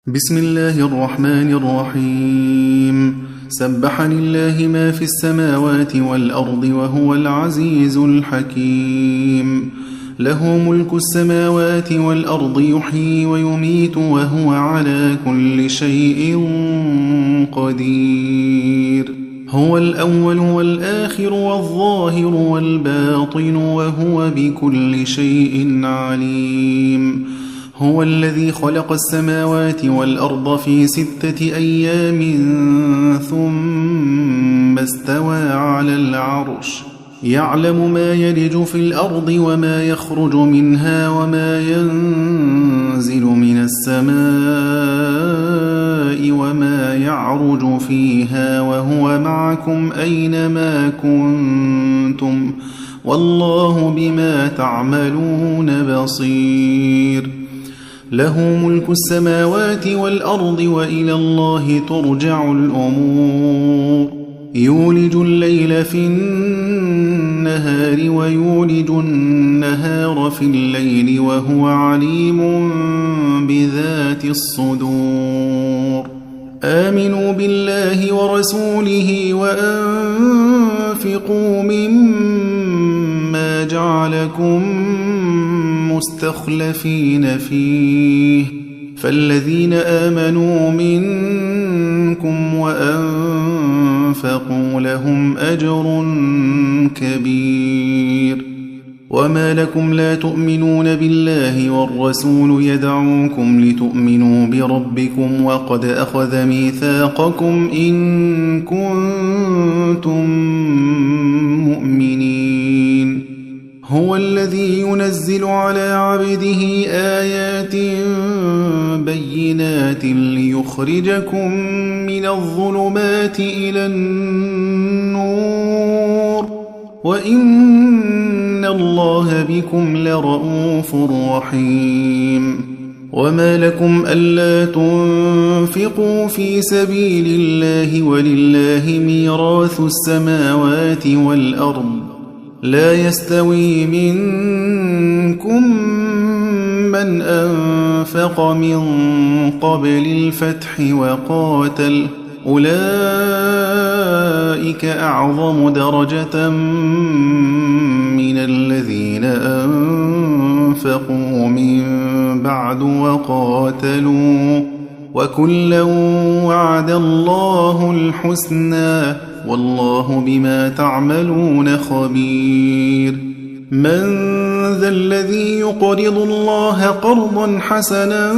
بسم الله الرحمن الرحيم. سبح لله ما في السماوات والأرض وهو العزيز الحكيم. له ملك السماوات والأرض يحيي ويميت وهو على كل شيء قدير. هو الأول والآخر والظاهر والباطن وهو بكل شيء عليم. هو الذي خلق السماوات والأرض في 6 أيام ثم استوى على العرش يعلم ما يلج في الأرض وما يخرج منها وما ينزل من السماء وما يعرج فيها وهو معكم أينما كنتم والله بما تعملون بصير. له ملك السماوات والأرض وإلى الله ترجع الأمور. يولج الليل في النهار ويولج النهار في الليل وهو عليم بذات الصدور. آمنوا بالله ورسوله وأنفقوا مما جعلكم مستخلفين فيه فالذين آمنوا منكم وأنفقوا لهم أجر كبير. وما لكم لا تؤمنون بالله والرسول يدعوكم لتؤمنوا بربكم وقد أخذ ميثاقكم إن كنتم مؤمنين. هو الذي ينزل على عبده آيات بينات ليخرجكم من الظلمات إلى النور وإن الله بكم لرؤوف رحيم. وما لكم ألا تنفقوا في سبيل الله ولله ميراث السماوات والأرض لا يستوي منكم من أنفق من قبل الفتح وقاتل أولئك أعظم درجة من الذين أنفقوا من بعد وقاتلوا وكلا وعد الله الحسنى والله بما تعملون خبير. من ذا الذي يقرض الله قرضا حسنا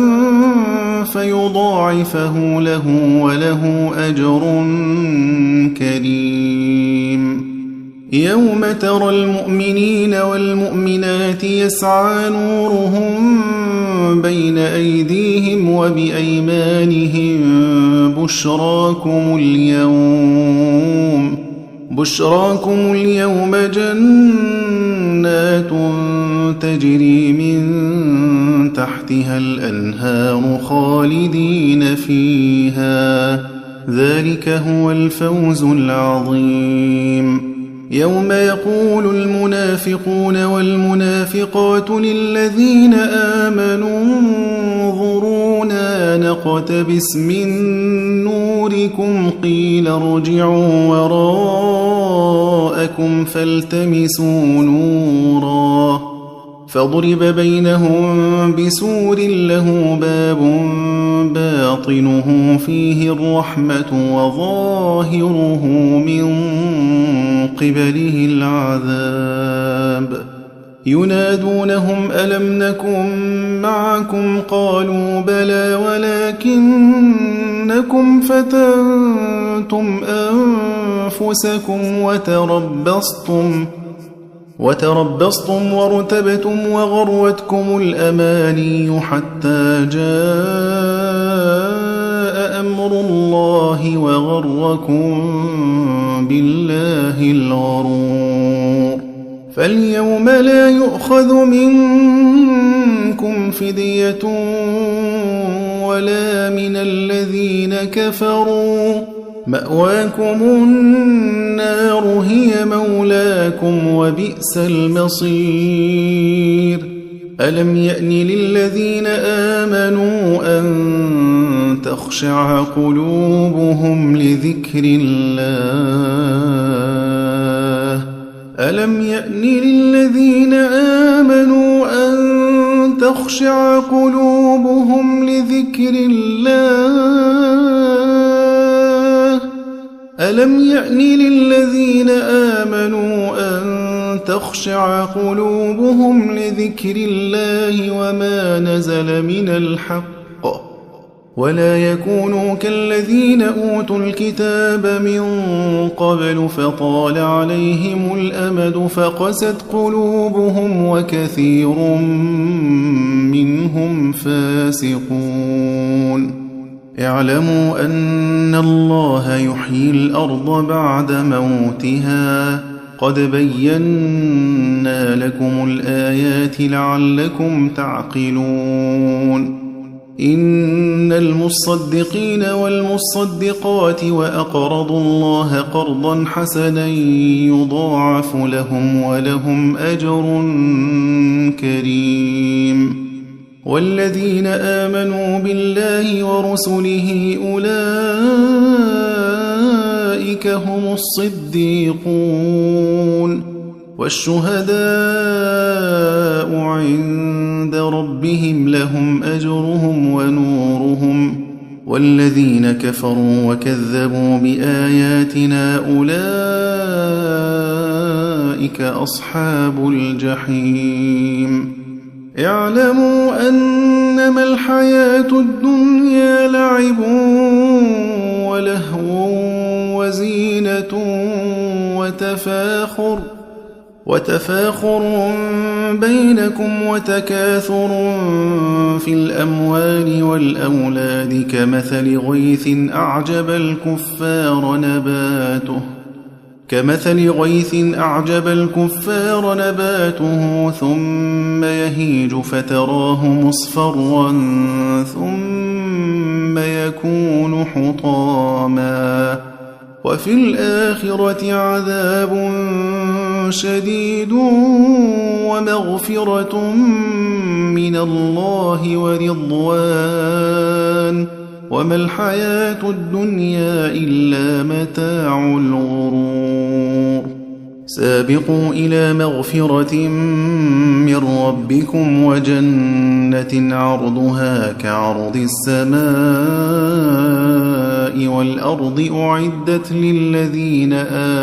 فيضاعفه له وله أجر كريم. يوم ترى المؤمنين والمؤمنات يسعى نورهم بين أيديهم وبأيمانهم بشراكم اليوم جنات تجري من تحتها الأنهار خالدين فيها ذلك هو الفوز العظيم. يوم يقول المنافقون والمنافقات للذين آمنوا انظرونا نقتبس من نوركم قيل ارجعوا وراءكم فالتمسوا نورا فضرب بينهم بسور له باب باطنه فيه الرحمة وظاهره من قبله العذاب. ينادونهم ألم نكن معكم قالوا بلى ولكنكم فتنتم أنفسكم وتربصتم وارتبتم وغرتكم الأماني حتى جاء أمر الله وغركم بالله الغرور. فاليوم لا يؤخذ منكم فدية ولا من الذين كفروا مأواكم النار هي مولاكم وبئس المصير. ألم يأن للذين آمنوا أن تخشع قلوبهم لذكر الله. ألم يأن للذين آمنوا أن تخشع قلوبهم لذكر الله. ألم يأن للذين آمنوا أن تخشع قلوبهم لذكر الله وما نزل من الحق ولا يكونوا كالذين أوتوا الكتاب من قبل فطال عليهم الأمد فقست قلوبهم وكثير منهم فاسقون. اعلموا أن الله يحيي الأرض بعد موتها قد بينا لكم الآيات لعلكم تعقلون. إن المصدقين والمصدقات وأقرضوا الله قرضا حسنا يضاعف لهم ولهم أجر كريم. والذين آمنوا بالله ورسله أولئك هم الصديقون والشهداء عند ربهم لهم أجرهم ونورهم. والذين كفروا وكذبوا بآياتنا أولئك أصحاب الجحيم. اعلموا أنما الحياة الدنيا لعب ولهو وزينة وتفاخر بينكم وتكاثر في الأموال والأولاد كمثل غيث أعجب الكفار نباته ثم يهيج فتراه مصفرا ثم يكون حطاما وفي الآخرة عذاب شديد ومغفرة من الله ورضوان وما الحياة الدنيا إلا متاع الغرور. سابقوا إلى مغفرة من ربكم وجنة عرضها كعرض السماء والأرض أعدت للذين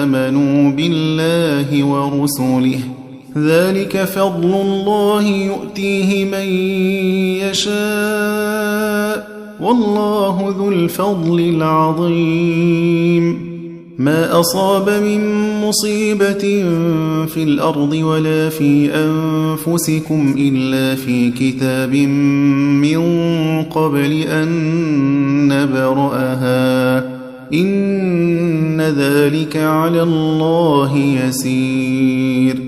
آمنوا بالله ورسله ذلك فضل الله يؤتيه من يشاء والله ذو الفضل العظيم. ما أصاب من مصيبة في الأرض ولا في أنفسكم إلا في كتاب من قبل أن نبرأها إن ذلك على الله يسير.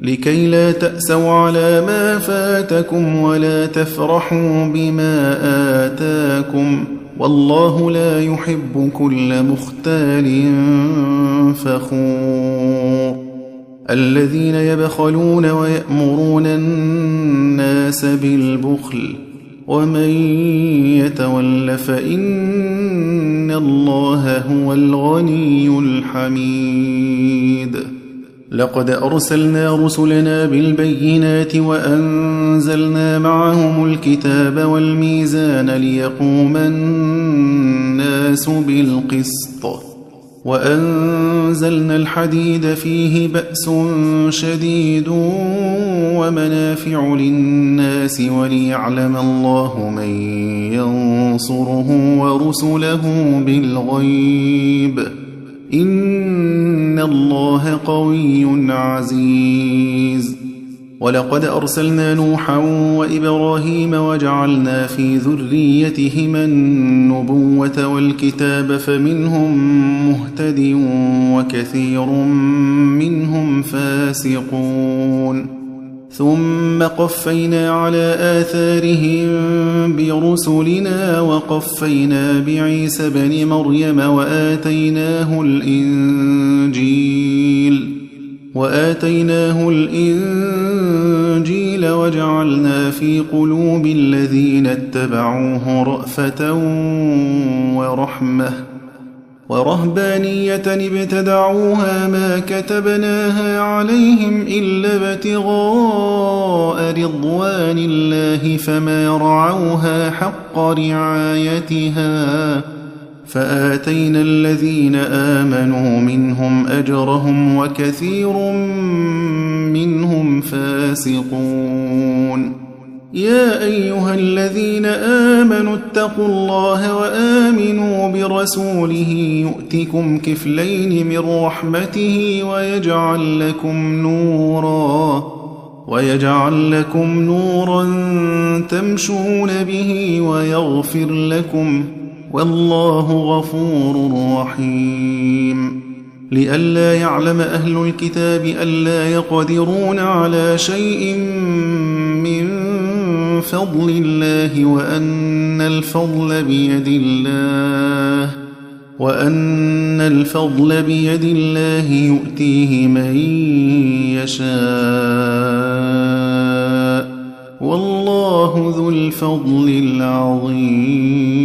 لكي لا تأسوا على ما فاتكم ولا تفرحوا بما آتاكم والله لا يحب كل مختال فخور. الذين يبخلون ويأمرون الناس بالبخل ومن يتول فإن الله هو الغني الحميد. لقد أرسلنا رسلنا بالبينات وأنزلنا معهم الكتاب والميزان ليقوم الناس بالقسط وأنزلنا الحديد فيه بأس شديد ومنافع للناس وليعلم الله من ينصره ورسله بالغيب إن الله قوي عزيز. ولقد أرسلنا نوحا وإبراهيم وجعلنا في ذريتهما النبوة والكتاب فمنهم مهتد وكثير منهم فاسقون. ثم قفينا على آثارهم برسلنا وقفينا بعيسى بن مريم وآتيناه الإنجيل وآتيناه الإنجيل وجعلنا في قلوب الذين اتبعوه رأفة ورحمة ورهبانية ابتدعوها ما كتبناها عليهم إلا ابتغاء رضوان الله فما رعوها حق رعايتها فآتينا الذين آمنوا منهم أجرهم وكثير منهم فاسقون. يا أيها الذين آمنوا اتقوا الله وآمنوا برسوله يؤتكم كفلين من رحمته ويجعل لكم نورا تمشون به ويغفر لكم والله غفور رحيم. لئلا يعلم أهل الكتاب ألا يقدرون على شيء من فضل الله وأن الفضل بيد الله يؤتيه من يشاء والله ذو الفضل العظيم.